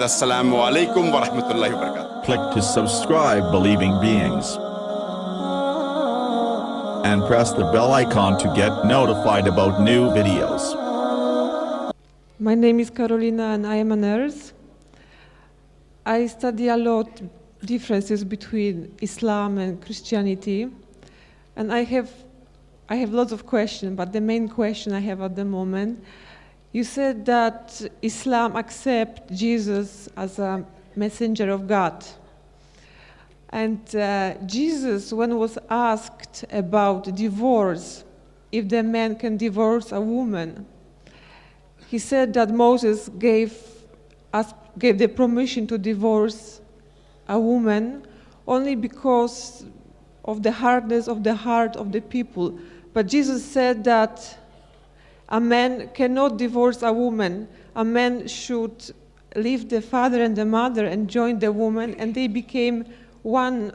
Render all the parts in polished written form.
s.a.w wa rahmatullahi wa barakatuh. Click to subscribe Believing Beings and press the bell icon to get notified about new videos. My name is Carolina and I am a nurse. I study a lot differences between Islam and Christianity, and I have lots of questions, but the main question I have at the moment, you said that Islam accepts Jesus as a messenger of God. And Jesus, when was asked about divorce, if the man can divorce a woman, he said that Moses gave the permission to divorce a woman only because of the hardness of the heart of the people. But Jesus said that a man cannot divorce a woman. A man should leave the father and the mother and join the woman, and they became one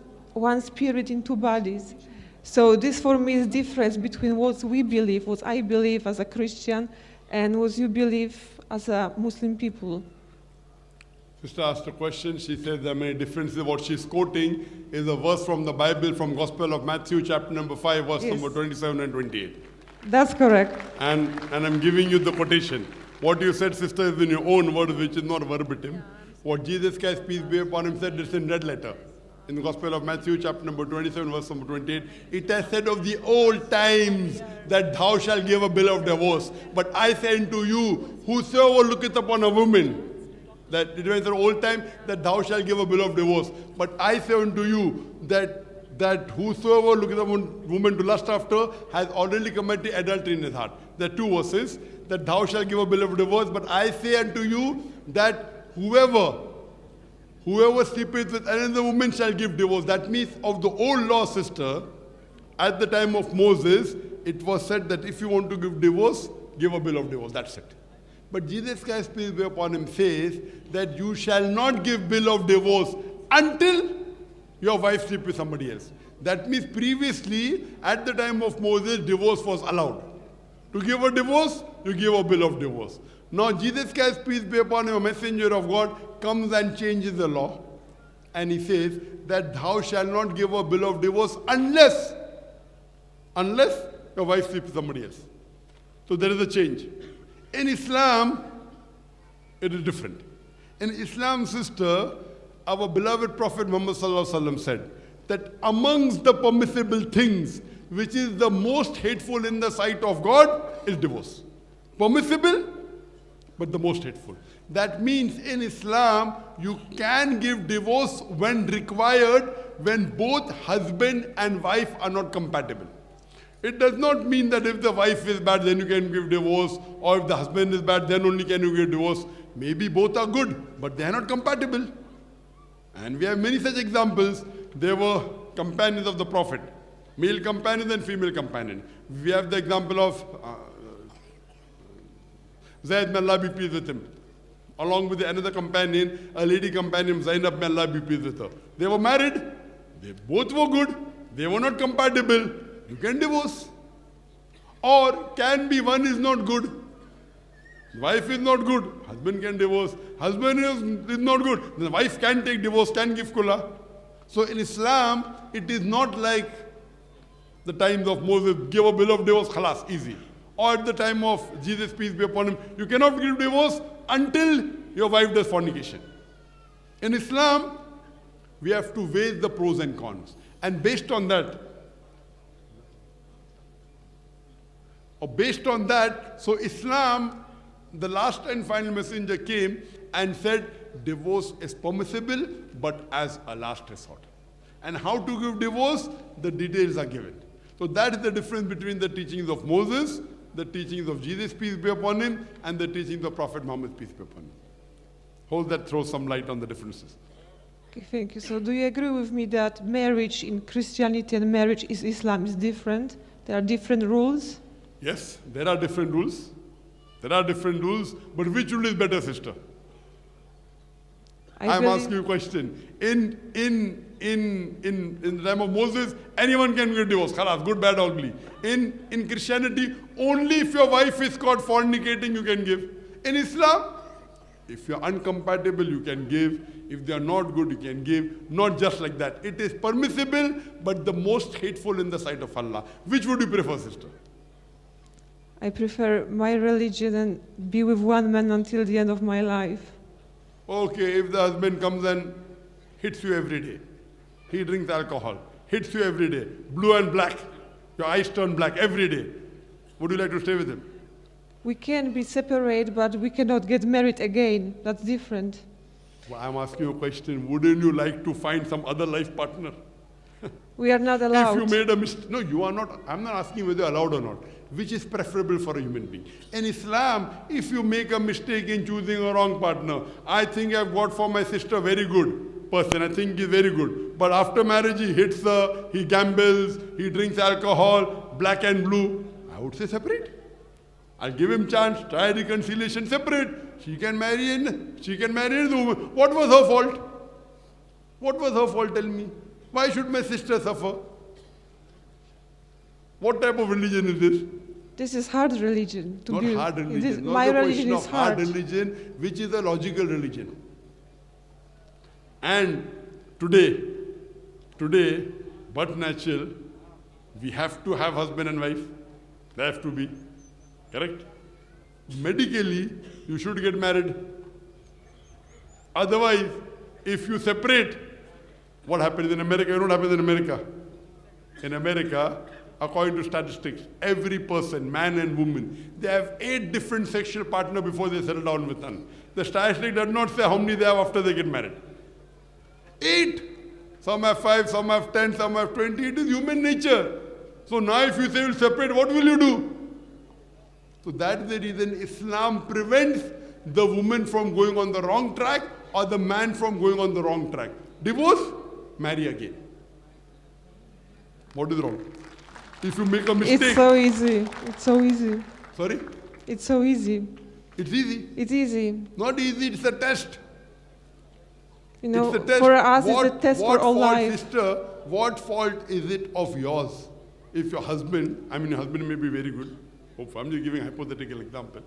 spirit in two bodies. So this for me is difference between what we believe, what I believe as a Christian, and what you believe as a Muslim people. Sister asked a question. She said there are many differences. What she's quoting is a verse from the Bible, from Gospel of Matthew, chapter number 5, verse number 27 and 28. That's correct. And I'm giving you the quotation. What you said, sister, is in your own words, which is not verbatim. What Jesus Christ, peace be upon him, said, it's in red letter. In the Gospel of Matthew, chapter number 27, verse number 28, it has said of the old times that thou shalt give a bill of divorce. But I say unto you, whosoever looketh upon a woman, that it was an old time that thou shalt give a bill of divorce. But I say unto you that whosoever looketh upon woman to lust after has already committed adultery in his heart. There are two verses, that thou shalt give a bill of divorce. But I say unto you that whoever sleepeth with another woman shall give divorce. That means of the old law, sister, at the time of Moses, it was said that if you want to give divorce, give a bill of divorce. That's it. But Jesus Christ, peace be upon him, says that you shall not give bill of divorce until your wife sleeps with somebody else. That means previously, at the time of Moses, divorce was allowed. To give a divorce, you give a bill of divorce. Now Jesus Christ, peace be upon him, a messenger of God, comes and changes the law. And he says that thou shalt not give a bill of divorce unless your wife sleeps with somebody else. So there is a change. In Islam, it is different. In Islam, sister, our beloved Prophet Muhammad said that amongst the permissible things, which is the most hateful in the sight of God, is divorce. Permissible, but the most hateful. That means in Islam, you can give divorce when required, when both husband and wife are not compatible. It does not mean that if the wife is bad, then you can give divorce, or if the husband is bad, then only can you give divorce. Maybe both are good, but they are not compatible. And we have many such examples. There were companions of the Prophet, male companion and female companion. We have the example of Zayd, may Allah be pleased with him. Along with another companion, a lady companion, Zainab, may Allah be pleased with her. They were married. They both were good. They were not compatible. You can divorce. Or can be one is not good. Wife is not good. Husband can divorce. Husband is not good. The wife can take divorce, can give kula. So in Islam, it is not like the times of Moses, give a bill of divorce, khalas, easy. Or at the time of Jesus, peace be upon him, you cannot give divorce until your wife does fornication. In Islam, we have to weigh the pros and cons. And based on that, so Islam, the last and final messenger came and said divorce is permissible, but as a last resort. And how to give divorce, the details are given. So that is the difference between the teachings of Moses, the teachings of Jesus, peace be upon him, and the teachings of Prophet Muhammad, peace be upon him. Hope that throws some light on the differences. Okay, thank you. So do you agree with me that marriage in Christianity and marriage in Islam is different? There are different rules? Yes, there are different rules. There are different rules, but which rule is better, sister? I'm asking you a question. In the time of Moses, anyone can get divorced. Khalas, good, bad, ugly. In Christianity, only if your wife is caught fornicating, you can give. In Islam, If you're incompatible, you can give. If they are not good, you can give. Not just like that. It is permissible, but the most hateful in the sight of Allah. Which would you prefer, sister? I prefer my religion and be with one man until the end of my life. Okay, if the husband comes and hits you every day, he drinks alcohol, hits you every day, blue and black, your eyes turn black every day, would you like to stay with him? We can be separate, but we cannot get married again. That's different. Well, I'm asking you a question. Wouldn't you like to find some other life partner? We are not allowed. If you made a mistake, no, you are not. I'm not asking whether you're allowed or not. Which is preferable for a human being? In Islam, if you make a mistake in choosing a wrong partner, I think I've got for my sister very good person. I think he's very good. But after marriage, he hits her, he gambles, he drinks alcohol, black and blue. I would say separate. I'll give him chance, try reconciliation, separate. She can marry in. The woman. What was her fault? What was her fault? Tell me. Why should my sister suffer? What type of religion is this? This is hard religion. Not hard religion. Not my the religion question is of hard hard. religion, which is a logical religion. And today, but natural, we have to have husband and wife. They have to be. Correct? Medically, you should get married. Otherwise, if you separate, what happens in America? You know what happens in America? In America, according to statistics, every person, man and woman, they have 8 different sexual partners before they settle down with one. The statistic does not say how many they have after they get married. 8. Some have 5, some have 10, some have 20. It is human nature. So now if you say you'll separate, what will you do? So that's the reason Islam prevents the woman from going on the wrong track or the man from going on the wrong track. Divorce, marry again. What is wrong? If you make a mistake. It's so easy. It's so easy. Sorry? It's so easy. It's easy. It's easy. Not easy, it's a test. You know, It's a test. for us, it's a test for all life. Sister, what fault is it of yours? If your husband, your husband may be very good. I'm just giving a hypothetical example.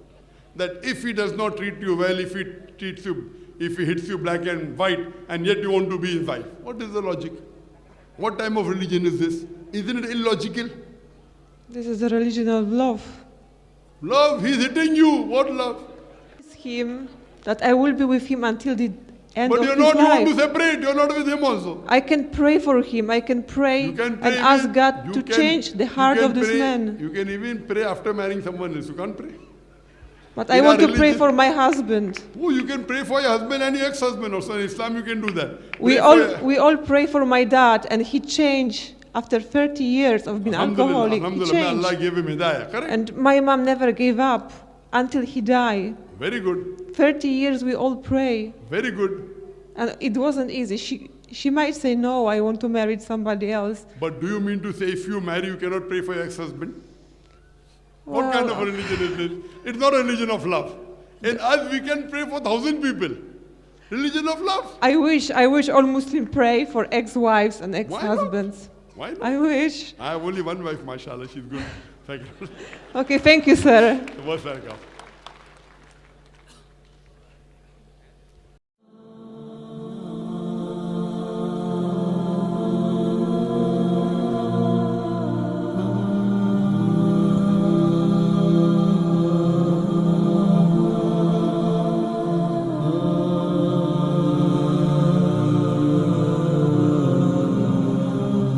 That if he does not treat you well, if he hits you black and white, and yet you want to be his wife, what is the logic? What type of religion is this? Isn't it illogical? This is the religion of love. Love, he's hitting you. What love? It's him that I will be with him until the end But of you're his not, you life. want to separate, you're not with him also. I can pray for him. I can pray and ask God to change the heart of this man. You can even pray after marrying someone else. You can't pray. But I want to pray for my husband. Oh, you can pray for your husband and your ex-husband also. In Islam, you can do that. We all pray for my dad, and he changed after 30 years of being alcoholic. He changed. Allah gave him hidayah, correct? And my mom never gave up until he died. Very good. 30 years we all pray. Very good. And it wasn't easy. She might say, no, I want to marry somebody else. But do you mean to say if you marry, you cannot pray for your ex-husband? Well, What kind of a religion is this? It's not a religion of love. In us, we can pray for 1,000 people. Religion of love. I wish all Muslims pray for ex-wives and ex-husbands. Why not? I wish. I have only one wife, mashallah. She's good. Thank you. Okay, thank you, sir. Most welcome.